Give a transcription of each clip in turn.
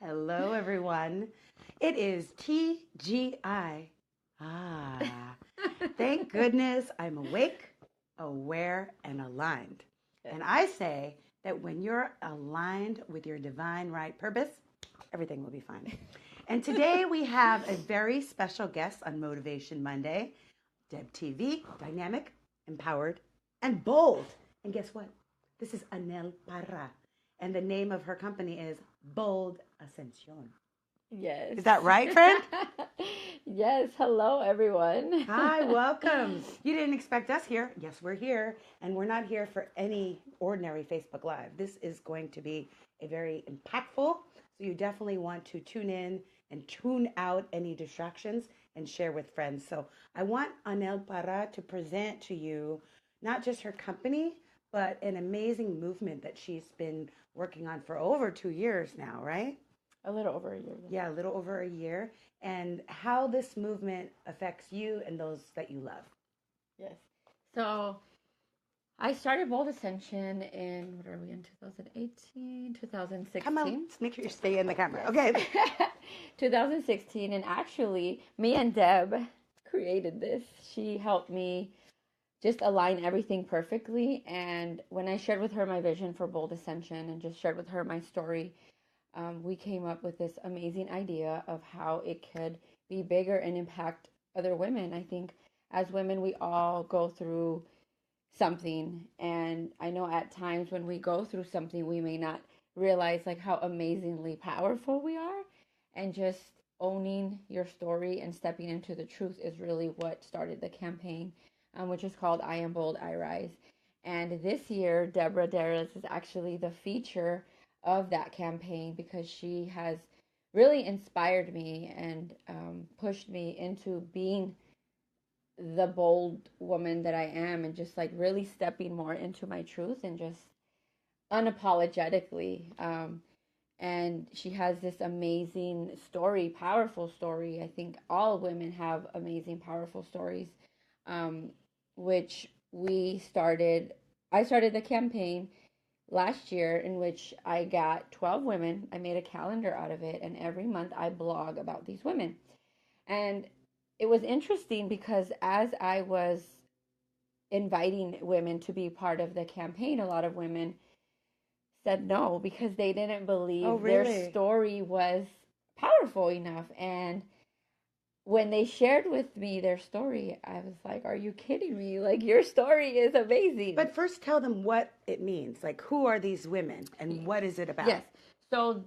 Hello, everyone. It is TGI. Ah, thank goodness I'm awake, aware, and aligned. And I say that when you're aligned with your divine right purpose, everything will be fine. And today we have a very special guest on Motivation Monday, Deb TV, dynamic, empowered, and bold. And guess what? This is Anel Parra. And the name of her company is Bold Asencion. Yes. Is that right, friend? Yes. Hello, everyone. Hi, welcome. You didn't expect us here. Yes, we're here. And we're not here for any ordinary Facebook Live. This is going to be a very impactful. So you definitely want to tune in and tune out any distractions and share with friends. So I want Anel Parra to present to you not just her company, but an amazing movement that she's been working on for over 2 years now, right? A little over a year. Yeah, a little over a year. And how this movement affects you and those that you love. Yes. So I started Bold Ascension in, what are we in, 2018, 2016? Come on, make sure you stay in the camera. Okay. 2016. And actually, me and Deb created this. She helped me just align everything perfectly. And when I shared with her my vision for Bold Ascension and just shared with her my story, we came up with this amazing idea of how it could be bigger and impact other women. I think as women, we all go through something. And I know at times when we go through something, we may not realize like how amazingly powerful we are. And just owning your story and stepping into the truth is really what started the campaign, which is called I Am Bold, I Rise. And this year, Deborah Deras is actually the feature of that campaign because she has really inspired me and pushed me into being the bold woman that I am and just like really stepping more into my truth and just unapologetically. And she has this amazing story, powerful story. I think all women have amazing, powerful stories, which I started the campaign last year in which I got 12 women. I made a calendar out of it, and every month I blog about these women. And it was interesting because as I was inviting women to be part of the campaign, a lot of women said no because they didn't believe their story was powerful enough. And when they shared with me their story, I was like, are you kidding me? Like, your story is amazing. But first tell them what it means. Like, who are these women and what is it about? Yes. So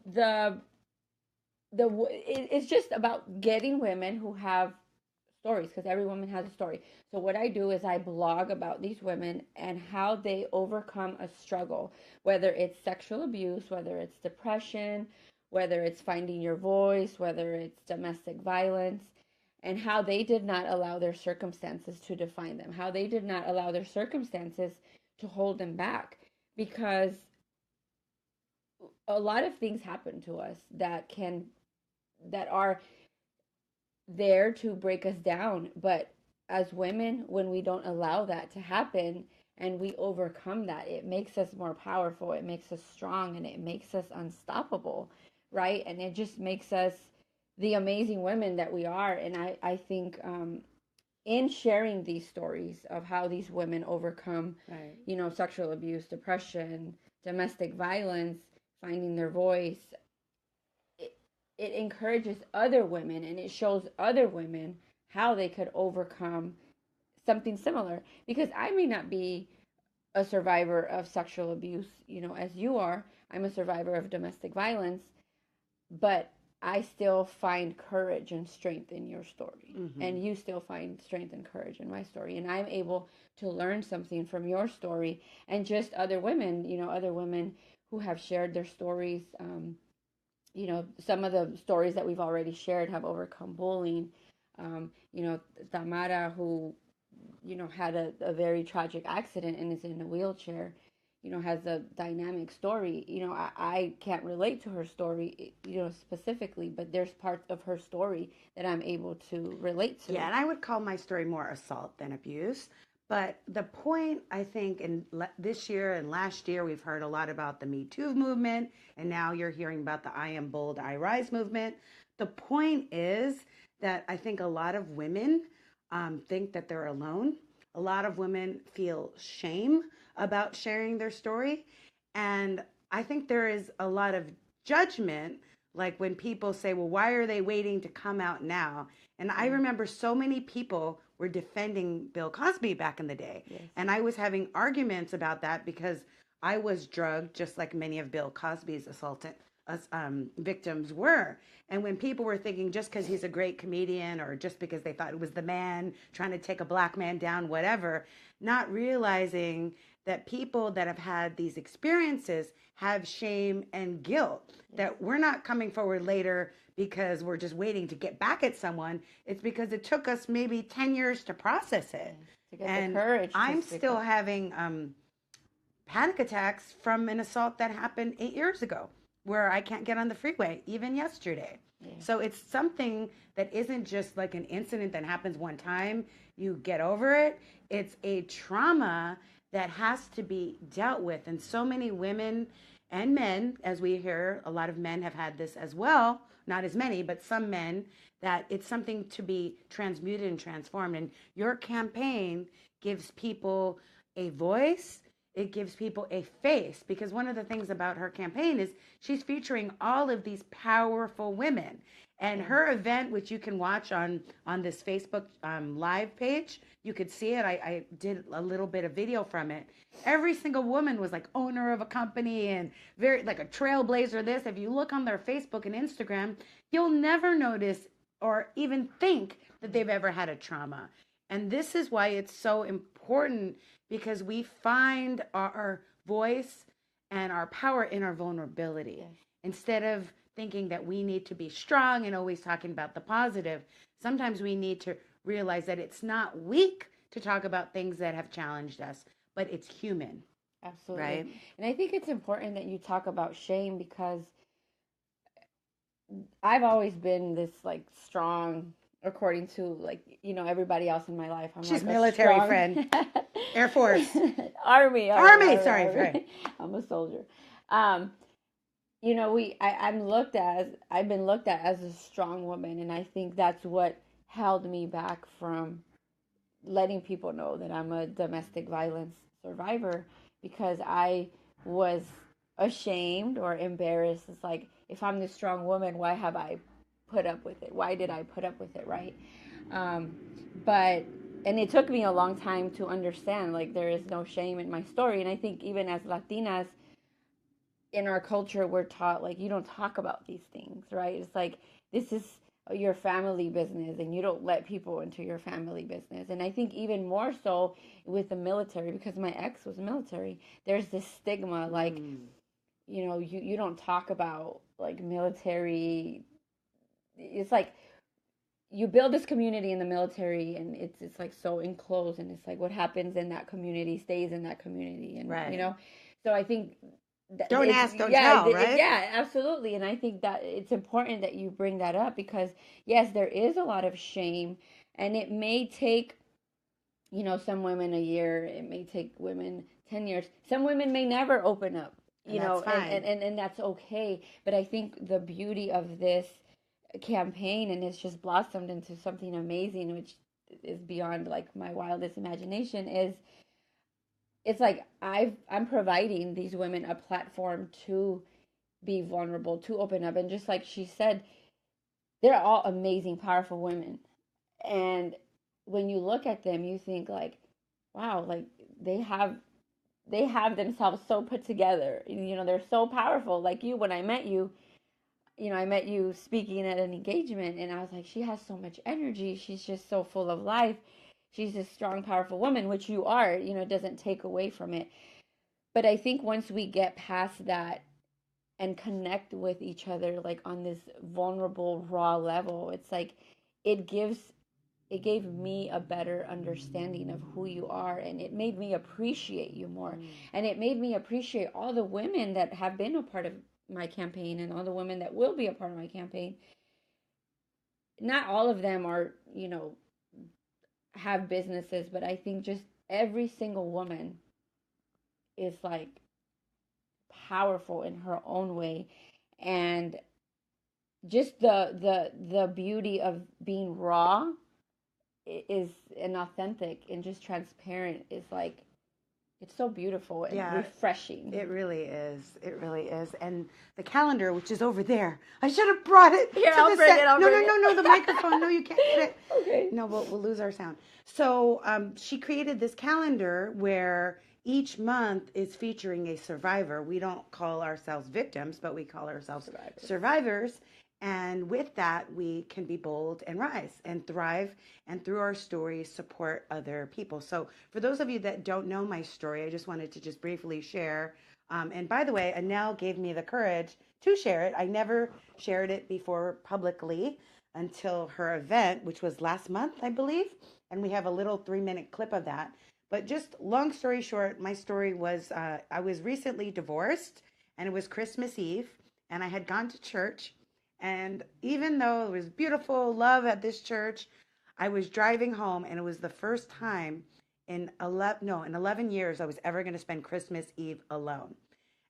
it's just about getting women who have stories, because every woman has a story. So what I do is I blog about these women and how they overcome a struggle, whether it's sexual abuse, whether it's depression, whether it's finding your voice, whether it's domestic violence, and how they did not allow their circumstances to define them, how they did not allow their circumstances to hold them back. Because a lot of things happen to us that are there to break us down. But as women, when we don't allow that to happen and we overcome that, it makes us more powerful, it makes us strong, and it makes us unstoppable, right? And it just makes us the amazing women that we are. And I think in sharing these stories of how these women overcome, right, sexual abuse, depression, domestic violence, finding their voice, it encourages other women and it shows other women how they could overcome something similar. Because I may not be a survivor of sexual abuse, as you are. I'm a survivor of domestic violence, but I still find courage and strength in your story. Mm-hmm. And you still find strength and courage in my story. And I'm able to learn something from your story and just other women, other women who have shared their stories. Some of the stories that we've already shared have overcome bullying. Tamara, who, had a very tragic accident and is in a wheelchair, has a dynamic story. I can't relate to her story, specifically, but there's parts of her story that I'm able to relate to. Yeah, and I would call my story more assault than abuse. But the point, I think, in this year and last year, we've heard a lot about the Me Too movement, and now you're hearing about the I Am Bold, I Rise movement. The point is that I think a lot of women think that they're alone. A lot of women feel shame about sharing their story. And I think there is a lot of judgment, like when people say, well, why are they waiting to come out now? And I remember so many people were defending Bill Cosby back in the day. Yes. And I was having arguments about that because I was drugged just like many of Bill Cosby's victims were. And when people were thinking just because he's a great comedian or just because they thought it was the man trying to take a black man down, whatever, not realizing that people that have had these experiences have shame and guilt, that we're not coming forward later because we're just waiting to get back at someone. It's because it took us maybe 10 years to process it. To get and the courage. I'm still having panic attacks from an assault that happened 8 years ago where I can't get on the freeway, even yesterday. Yeah. So it's something that isn't just like an incident that happens one time, you get over it. It's a trauma that has to be dealt with. And so many women and men, as we hear, a lot of men have had this as well, not as many, but some men, that it's something to be transmuted and transformed. And your campaign gives people a voice. It gives people a face, because one of the things about her campaign is she's featuring all of these powerful women. And her event, which you can watch on this Facebook live page, you could see it. I did a little bit of video from it. Every single woman was like owner of a company and very like a trailblazer. This, if you look on their Facebook and Instagram, you'll never notice or even think that they've ever had a trauma. And this is why it's so important, because we find our voice and our power in our vulnerability. Yes. Instead of thinking that we need to be strong and always talking about the positive, sometimes we need to realize that it's not weak to talk about things that have challenged us, but it's human. Absolutely. Right? And I think it's important that you talk about shame, because I've always been this like strong, according to like, you know, everybody else in my life. She's like military strong... friend. Air Force. Army. Sorry. I'm a soldier. You know, I've been looked at as a strong woman, and I think that's what held me back from letting people know that I'm a domestic violence survivor, because I was ashamed or embarrassed. It's like, if I'm this strong woman, why have I put up with it? Why did I put up with it, right? And it took me a long time to understand, like, there is no shame in my story. And I think even as Latinas, in our culture, we're taught, like, you don't talk about these things, right? It's like, this is your family business, and you don't let people into your family business. And I think even more so with the military, because my ex was military, there's this stigma, like, you know, you don't talk about, like, military. It's like, you build this community in the military, and it's like so enclosed, and it's like what happens in that community stays in that community, and right. You know, so I think don't ask, don't tell, right? Yeah, absolutely. And I think that it's important that you bring that up, because yes, there is a lot of shame, and it may take, you know, some women a year, it may take women 10 years, some women may never open up, you know, and that's okay. But I think the beauty of this campaign, and it's just blossomed into something amazing, which is beyond like my wildest imagination, is it's like I'm providing these women a platform to be vulnerable, to open up. And just like she said, they're all amazing, powerful women. And when you look at them, you think like, wow, like they have themselves so put together. You know, they're so powerful. Like you, when I met you, I met you speaking at an engagement, and I was like, she has so much energy. She's just so full of life. She's a strong, powerful woman, which you are, you know, it doesn't take away from it. But I think once we get past that and connect with each other, like on this vulnerable, raw level, it's like it gave me a better understanding of who you are, and it made me appreciate you more. And it made me appreciate all the women that have been a part of my campaign, and all the women that will be a part of my campaign. Not all of them are, you know, have businesses, but I think just every single woman is like powerful in her own way, and just the beauty of being raw is and authentic and just transparent is like, it's so beautiful and refreshing. It really is. It really is. And the calendar, which is over there, I should have brought it. Here, I'll bring it. No, the microphone. No, you can't get it. Okay. No, we'll lose our sound. So she created this calendar where each month is featuring a survivor. We don't call ourselves victims, but we call ourselves survivors. And with that, we can be bold and rise and thrive, and through our stories, support other people. So for those of you that don't know my story, I just wanted to just briefly share. And by the way, Anel gave me the courage to share it. I never shared it before publicly until her event, which was last month, I believe. And we have a little 3-minute clip of that. But just long story short, my story was I was recently divorced, and it was Christmas Eve, and I had gone to church. And even though it was beautiful love at this church, I was driving home, and it was the first time in 11 years I was ever going to spend Christmas Eve alone.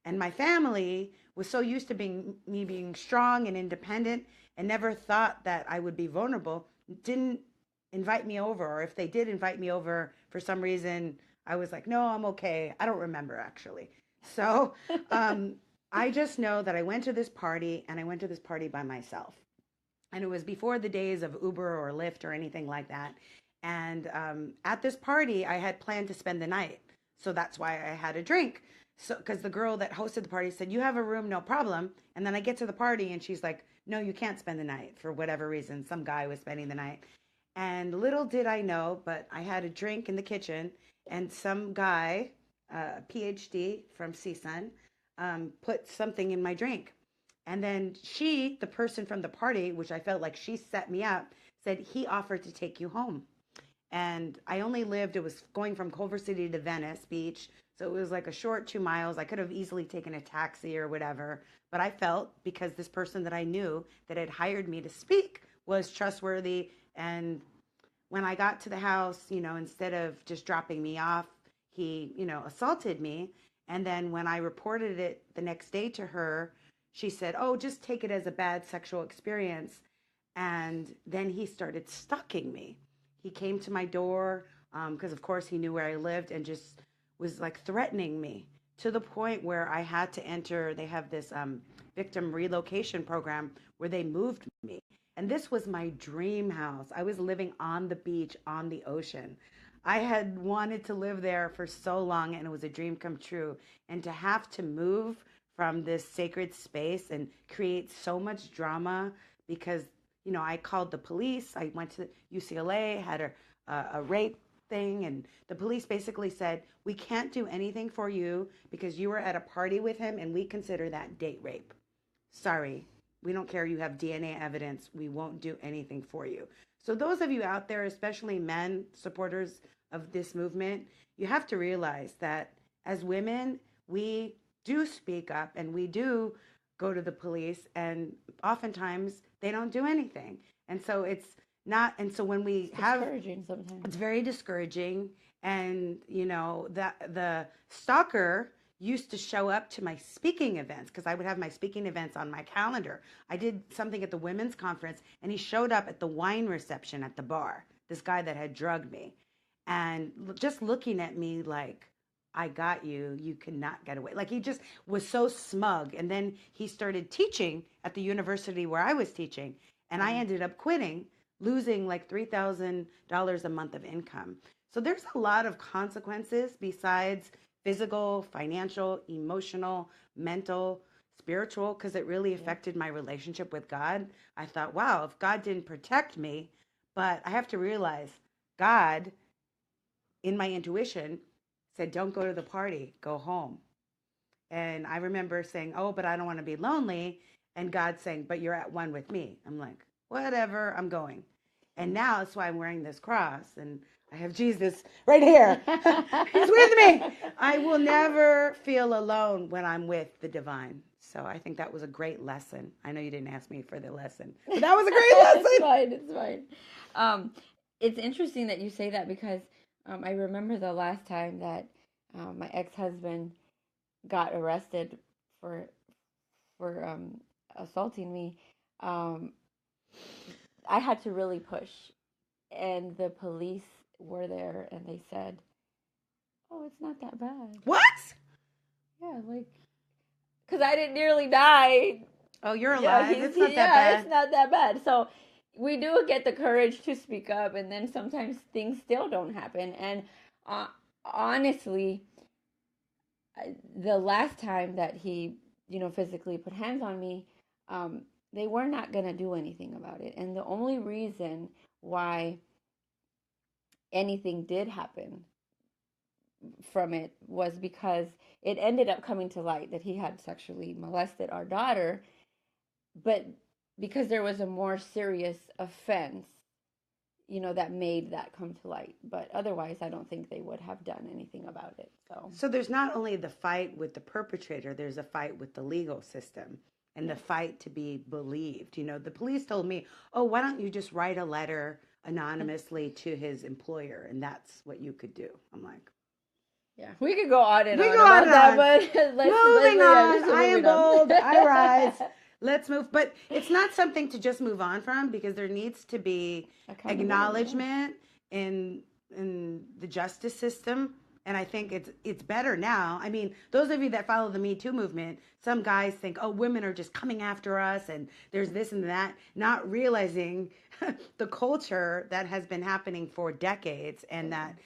And my family was so used to me being strong and independent, and never thought that I would be vulnerable, didn't invite me over. Or if they did invite me over for some reason, I was like, no, I'm okay. I don't remember, actually. So I just know that I went to this party, and I went to this party by myself. And it was before the days of Uber or Lyft or anything like that. And at this party, I had planned to spend the night. So that's why I had a drink. So, because the girl that hosted the party said, you have a room, no problem. And then I get to the party, and she's like, no, you can't spend the night for whatever reason. Some guy was spending the night. And little did I know, but I had a drink in the kitchen, and some guy, PhD from CSUN, put something in my drink. And then she, the person from the party, which I felt like she set me up, said he offered to take you home. And I only lived, it was going from Culver City to Venice Beach. So it was like a short 2 miles. I could have easily taken a taxi or whatever. But I felt, because this person that I knew that had hired me to speak was trustworthy. And when I got to the house, instead of just dropping me off, he, assaulted me. And then when I reported it the next day to her, she said, oh, just take it as a bad sexual experience. And then he started stalking me. He came to my door because, of course, he knew where I lived, and just was like threatening me to the point where I had to enter. They have this victim relocation program where they moved me. And this was my dream house. I was living on the beach, on the ocean. I had wanted to live there for so long, and it was a dream come true. And to have to move from this sacred space and create so much drama because, I called the police. I went to UCLA, had a rape thing, and the police basically said, we can't do anything for you because you were at a party with him, and we consider that date rape. Sorry, we don't care. You have DNA evidence. We won't do anything for you. So those of you out there, especially men, supporters of this movement, you have to realize that as women, we do speak up, and we do go to the police, and oftentimes they don't do anything. And so it's not, and so when we have, discouraging sometimes. It's very discouraging. And, that the stalker used to show up to my speaking events, because I would have my speaking events on my calendar. I did something at the women's conference, and he showed up at the wine reception at the bar, this guy that had drugged me, and just looking at me like, I got you, you cannot get away. Like, he just was so smug. And then he started teaching at the university where I was teaching, and I ended up quitting, losing like $3,000 a month of income. So there's a lot of consequences besides physical, financial, emotional, mental, spiritual, because it really affected my relationship with God. I thought, wow, if God didn't protect me, but I have to realize God, in my intuition, said, don't go to the party, go home. And I remember saying, oh, but I don't want to be lonely. And God saying, but you're at one with me. I'm like, whatever, I'm going. And now that's why I'm wearing this cross, and I have Jesus right here. He's with me. I will never feel alone when I'm with the divine. So I think that was a great lesson. I know you didn't ask me for the lesson, but that was a great lesson. It's fine. It's interesting that you say that, because I remember the last time that my ex-husband got arrested for assaulting me. Um, I had to really push, and the police were there, and they said, "Oh, it's not that bad." What? Yeah, like, because I didn't nearly die. Oh, you're Yeah, alive. It's not that bad. it's not that bad. So we do get the courage to speak up, and then sometimes things still don't happen. And uh, honestly, the last time that he, physically put hands on me, they were not going to do anything about it. And the only reason why anything did happen from it was because it ended up coming to light that he had sexually molested our daughter, but because there was a more serious offense, that made that come to light. But otherwise, I don't think they would have done anything about it. So there's not only the fight with the perpetrator, there's a fight with the legal system and the fight to be believed. The police told me, oh, why don't you just write a letter anonymously to his employer, and that's what you could do. I'm like, yeah, we could go on and we on go about on that, and but moving on. I am bold. on. I rise. Let's move. But it's not something to just move on from, because there needs to be acknowledgement in the justice system. And I think it's better now. I mean, those of you that follow the Me Too movement, some guys think, oh, women are just coming after us and there's this and that, not realizing the culture that has been happening for decades, and that,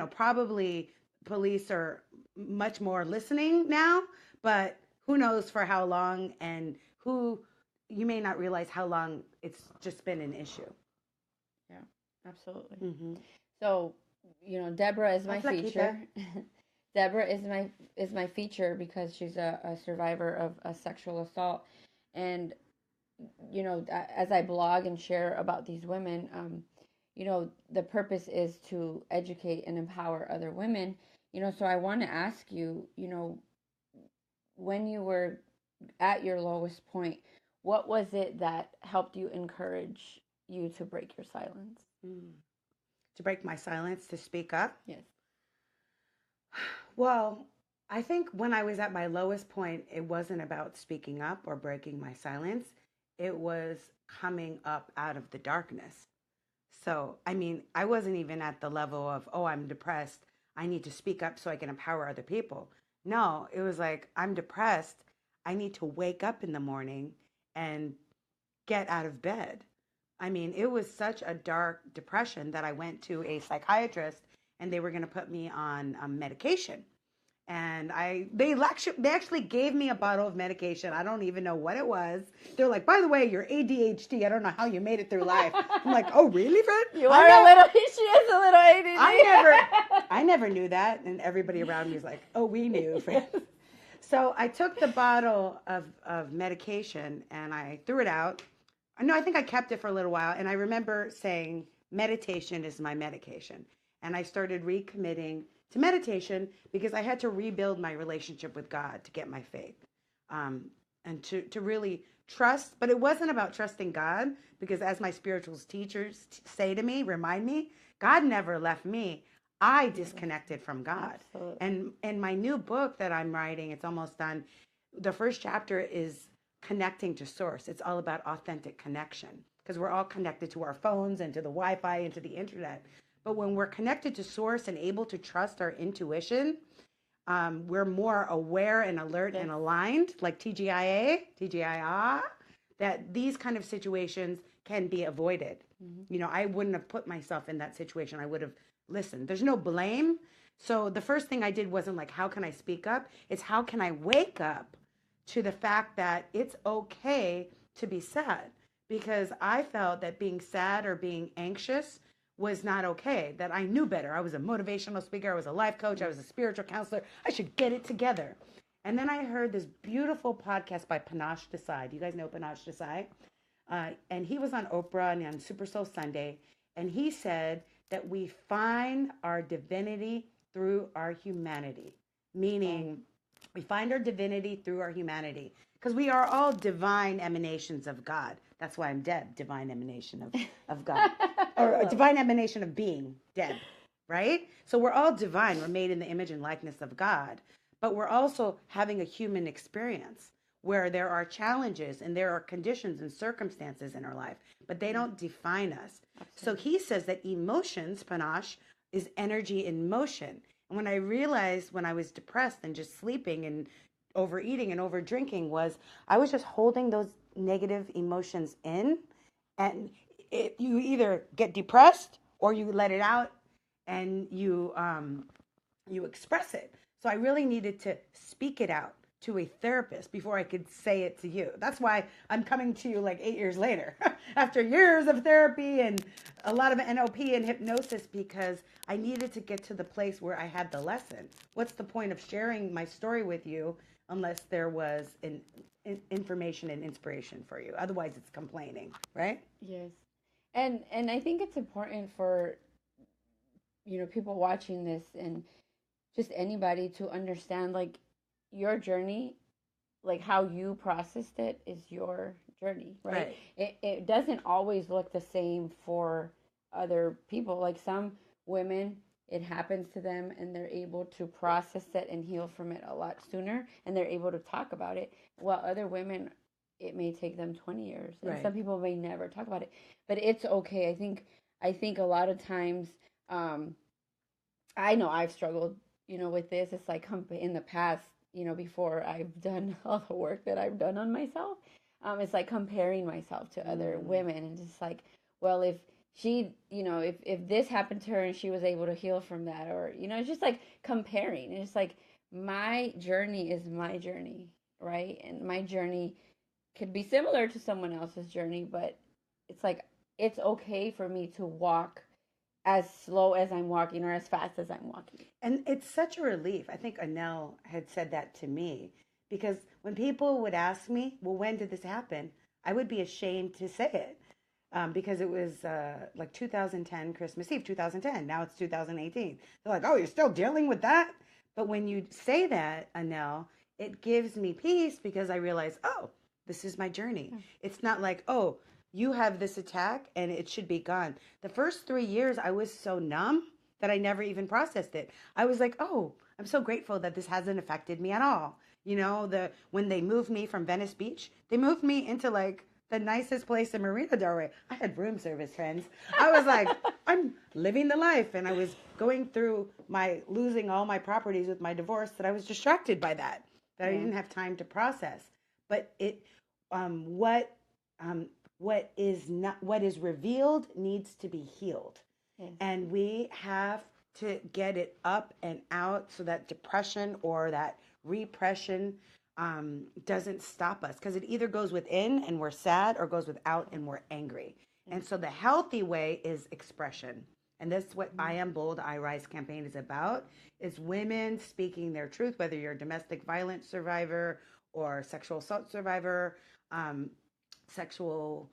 probably police are much more listening now, but who knows for how long, and you may not realize how long it's just been an issue. Yeah, absolutely. Mm-hmm. So, Deborah is my feature. Deborah is my feature because she's a survivor of a sexual assault. And, as I blog and share about these women, the purpose is to educate and empower other women. So I want to ask you, when you were at your lowest point, what was it that helped you encourage you to break your silence? To break my silence, to speak up? Yes. Well, I think when I was at my lowest point, it wasn't about speaking up or breaking my silence. It was coming up out of the darkness. So, I mean, I wasn't even at the level of, oh, I'm depressed, I need to speak up so I can empower other people. No, it was like, I'm depressed, I need to wake up in the morning and get out of bed. I mean, it was such a dark depression that I went to a psychiatrist, and they were going to put me on medication. And they actually gave me a bottle of medication. I don't even know what it was. They're like, by the way, you're ADHD. I don't know how you made it through life. I'm like, oh, really, friend? She is a little ADHD. I never knew that. And everybody around me is like, oh, we knew, friend. So I took the bottle of medication and I threw it out. No, I think I kept it for a little while. And I remember saying, meditation is my medication. And I started recommitting to meditation because I had to rebuild my relationship with God to get my faith, and to really trust. But it wasn't about trusting God, because as my spiritual teachers say to me, remind me, God never left me. I disconnected from God. Absolutely. And my new book that I'm writing, it's almost done. The first chapter is connecting to source. It's all about authentic connection, because we're all connected to our phones and to the Wi-Fi and to the internet. But when we're connected to source and able to trust our intuition, we're more aware and alert and aligned, like TGIA, that these kind of situations can be avoided. Mm-hmm. I wouldn't have put myself in that situation. I would have listened. There's no blame. So the first thing I did wasn't like, how can I speak up? It's how can I wake up to the fact that it's okay to be sad? Because I felt that being sad or being anxious was not okay, that I knew better. I was a motivational speaker. I was a life coach. I was a spiritual counselor. I should get it together. And then I heard this beautiful podcast by Panache Desai. Do you guys know Panache Desai? And he was on Oprah and on Super Soul Sunday. And he said that we find our divinity through our humanity, meaning we find our divinity through our humanity, because we are all divine emanations of God. That's why I'm Deb, divine emanation of God. Or a divine emanation of being, Deb. right? So we're all divine. We're made in the image and likeness of God, but we're also having a human experience where there are challenges and there are conditions and circumstances in our life, but they don't define us. So Absolutely. he says that emotions, panache, is energy in motion. And when I realized when I was depressed and just sleeping and overeating and over drinking was I was just holding those negative emotions in, and you either get depressed or you let it out and you express it. So I really needed to speak it out to a therapist before I could say it to you. That's why I'm coming to you like 8 years later, after years of therapy and a lot of NLP and hypnosis, because I needed to get to the place where I had the lesson. What's the point of sharing my story with you unless there was information and inspiration for you? Otherwise, it's complaining, right? Yes. And I think it's important for people watching this and just anybody to understand like your journey, like how you processed it is your journey, right? Right. It doesn't always look the same for other people. Like some women, it happens to them and they're able to process it and heal from it a lot sooner and they're able to talk about it. While other women, it may take them 20 years. And Right. some people may never talk about it. But it's okay. I think a lot of times um I know I've struggled, with this. It's like in the past, before I've done all the work that I've done on myself. It's like comparing myself to other Mm. women and just like, well, if she, if this happened to her and she was able to heal from that, or it's just like comparing. And it's like my journey is my journey, right? And my journey could be similar to someone else's journey, but it's like it's okay for me to walk as slow as I'm walking or as fast as I'm walking. And it's such a relief. I think Anel had said that to me because when people would ask me, well, when did this happen? I would be ashamed to say it because it was like 2010, Christmas Eve, 2010. Now it's 2018. They're like, oh, you're still dealing with that? But when you say that, Anel, it gives me peace because I realize, oh, this is my journey. It's not like, oh, you have this attack and it should be gone. The first 3 years, I was so numb that I never even processed it. I was like, oh, I'm so grateful that this hasn't affected me at all. When they moved me from Venice Beach, they moved me into like the nicest place in Marina Del Rey. I had room service, friends. I was like, I'm living the life. And I was going through my losing all my properties with my divorce that I was distracted by that I Yeah. didn't have time to process. But um, what, um, what is revealed needs to be healed. Yes. And we have to get it up and out so that depression or that repression doesn't stop us because it either goes within and we're sad or goes without and we're angry. And so the healthy way is expression. And that's what I Am Bold, I Rise campaign is about. Is women speaking their truth, whether you're a domestic violence survivor or sexual assault survivor, um, sexual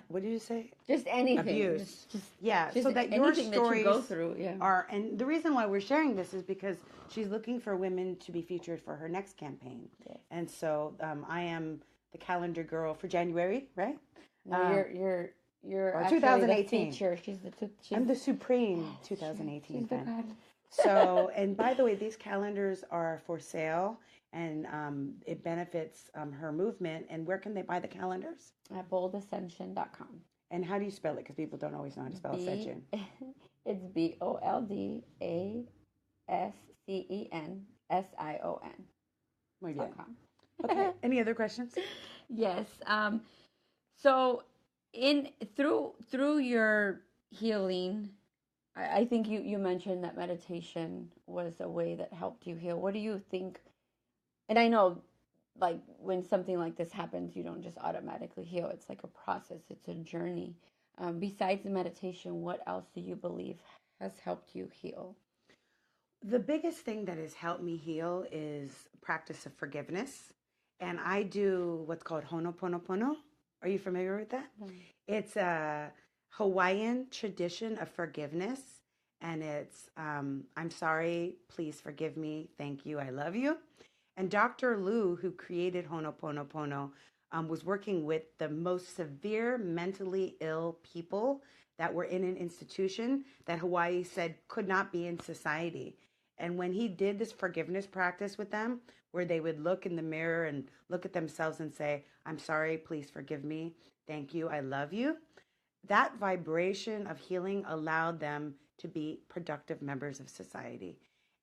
what did you say? Just anything. Abuse. Yeah, Just so that your anything that you go stories through. Yeah. are, and the reason why we're sharing this is because she's looking for women to be featured for her next campaign. Yes. And so I am the calendar girl for January, right? No, you're Or actually 2018. the feature. I'm the supreme Yes, 2018 she's the fan. god. So, and by the way, these calendars are for sale and it benefits her movement. And where can they buy the calendars? At boldasencion.com. And how do you spell it? Because people don't always know how to spell Ascension. It's BoldAscension.com. Muy bien. Okay. Any other questions? Yes. So through your healing, I think you mentioned that meditation was a way that helped you heal. What do you think? And I know, like when something like this happens, you don't just automatically heal. It's like a process. It's a journey. Besides the meditation, what else do you believe has helped you heal? The biggest thing that has helped me heal is practice of forgiveness. And I do what's called Ho'oponopono. Are you familiar with that? Mm. It's a Hawaiian tradition of forgiveness. And it's, I'm sorry, please forgive me, thank you, I love you. And Dr. Lu, who created Ho'oponopono, was working with the most severe mentally ill people that were in an institution that Hawaii said could not be in society. And when he did this forgiveness practice with them, where they would look in the mirror and look at themselves and say, I'm sorry, please forgive me. Thank you, I love you. That vibration of healing allowed them to be productive members of society.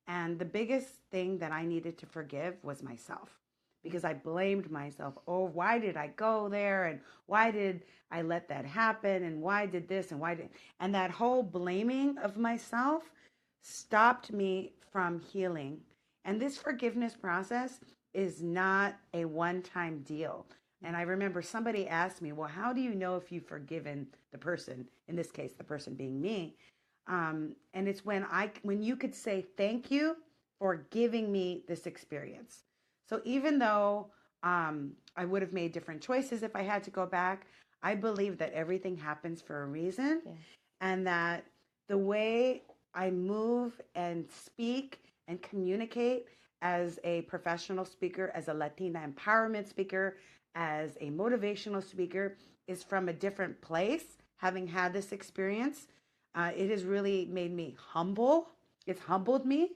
And the biggest thing that I needed to forgive was myself because I blamed myself. Oh, why did I go there? And why did I let that happen? And why did this? And why did. And that whole blaming of myself stopped me from healing. And this forgiveness process is not a one time deal. And I remember somebody asked me, well, how do you know if you've forgiven the person? In this case, the person being me. And it's when you could say thank you for giving me this experience. So even though I would have made different choices if I had to go back, I believe that everything happens for a reason, and that the way I move and speak and communicate as a professional speaker, as a Latina empowerment speaker, as a motivational speaker is from a different place, having had this experience. It has really made me humble. It's humbled me,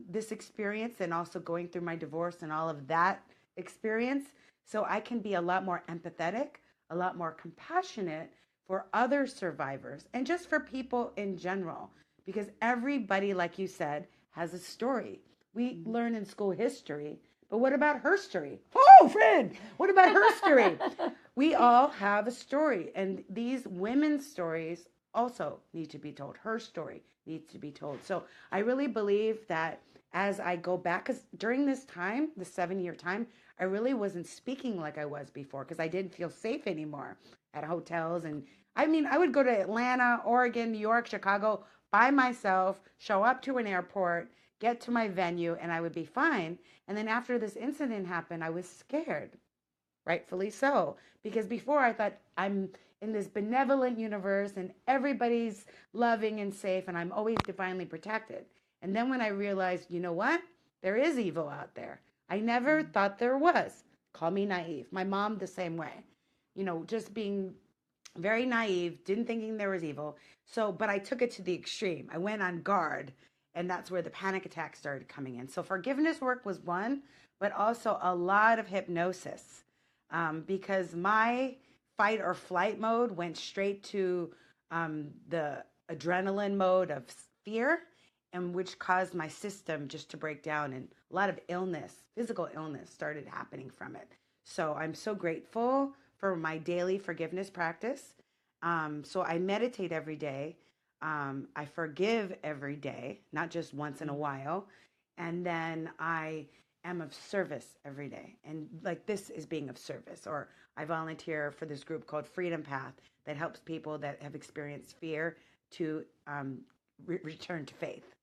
this experience, and also going through my divorce and all of that experience. So I can be a lot more empathetic, a lot more compassionate for other survivors and just for people in general. Because everybody, like you said, has a story. We learn in school history, but what about her story? Oh, friend, what about her story? We all have a story, and these women's stories also need to be told. Her story needs to be told. So I really believe that as I go back, because during this time, the 7-year time, I really wasn't speaking like I was before because I didn't feel safe anymore at hotels. And I mean, I would go to Atlanta, Oregon, New York, Chicago by myself, show up to an airport, get to my venue, and I would be fine. And then after this incident happened, I was scared, rightfully so, because before I thought I'm in this benevolent universe and everybody's loving and safe and I'm always divinely protected. And then when I realized, you know what? There is evil out there. I never thought there was. Call me naive. My mom the same way. Just being very naive, didn't thinking there was evil. So, but I took it to the extreme. I went on guard, and that's where the panic attacks started coming in. So forgiveness work was one, but also a lot of hypnosis, because my fight or flight mode went straight to the adrenaline mode of fear, and which caused my system just to break down, and a lot of illness, physical illness started happening from it. So I'm so grateful for my daily forgiveness practice. So I meditate every day. I forgive every day, not just once in a while. And then I am of service every day. And like this is being of service. Or I volunteer for this group called Freedom Path that helps people that have experienced fear to return to faith.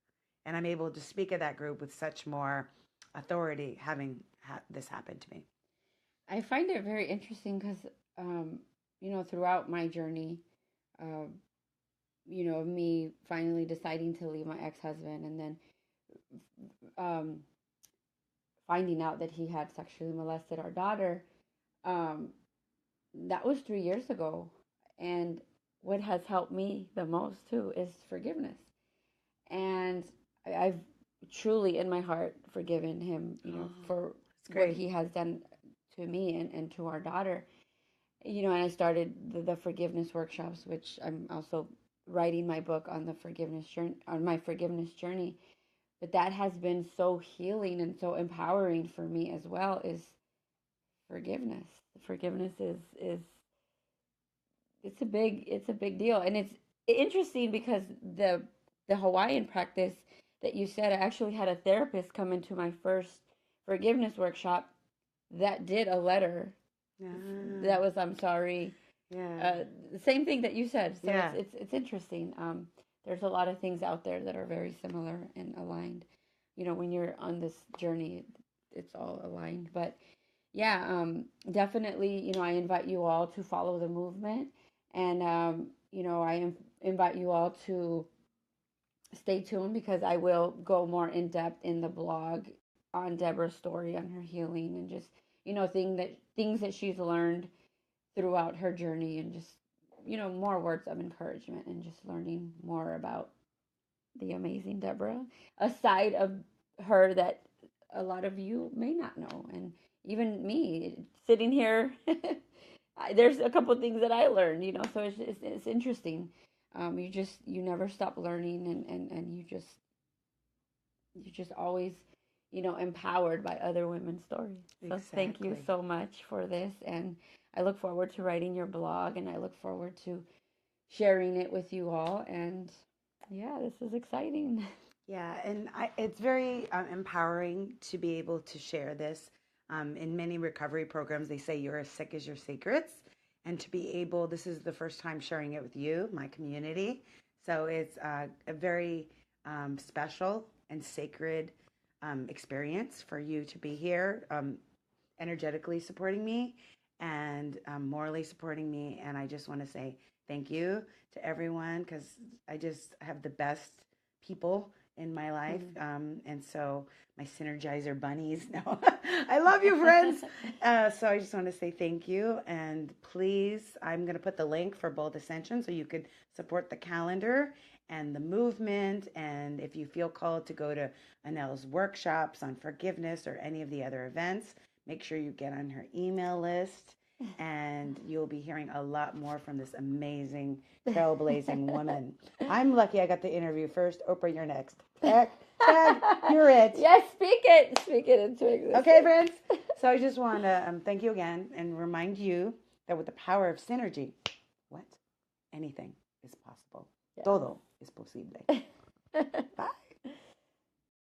And I'm able to speak at that group with such more authority having this happen to me. I find it very interesting because, throughout my journey, me finally deciding to leave my ex-husband and then finding out that he had sexually molested our daughter, that was 3 years ago. And what has helped me the most too is forgiveness. And I've truly in my heart forgiven him, for what he has done to me and to our daughter. And I started the forgiveness workshops, which I'm also writing my book on the forgiveness journey, on my forgiveness journey. But that has been so healing and so empowering for me as well, is forgiveness. Forgiveness is it's a big deal. And it's interesting because the Hawaiian practice that you said, I actually had a therapist come into my first forgiveness workshop that did a letter that was I'm sorry. The same thing that you said. So it's interesting. There's a lot of things out there that are very similar and aligned. When you're on this journey, it's all aligned. But definitely, I invite you all to follow the movement. And, I invite you all to stay tuned because I will go more in depth in the blog on Deborah's story, on her healing, and just, things that she's learned throughout her journey, and just more words of encouragement and just learning more about the amazing Deborah, a side of her that a lot of you may not know. And even me sitting here, there's a couple things that I learned, so it's interesting. You never stop learning, and you just always, empowered by other women's stories. So thank you Exactly. so much for this. And I look forward to writing your blog, and I look forward to sharing it with you all. And yeah, this is exciting. Yeah, and it's very empowering to be able to share this. In many recovery programs, they say you're as sick as your secrets. And to be able, this is the first time sharing it with you, my community. So it's a very special and sacred experience for you to be here, energetically supporting me and morally supporting me. And I just want to say thank you to everyone because I just have the best people in my life. And so my synergizer bunnies. No, I love you, friends. So I just want to say thank you. And please, I'm going to put the link for Bold Ascension so you could support the calendar and the movement. And if you feel called to go to Anel's workshops on forgiveness or any of the other events, make sure you get on her email list. And you'll be hearing a lot more from this amazing, trailblazing woman. I'm lucky I got the interview first. Oprah, you're next. Tag, you're it. Yes, speak it into existence. Okay, friends. So I just want to thank you again and remind you that with the power of synergy, anything is possible. Yeah. Todo es posible. Bye.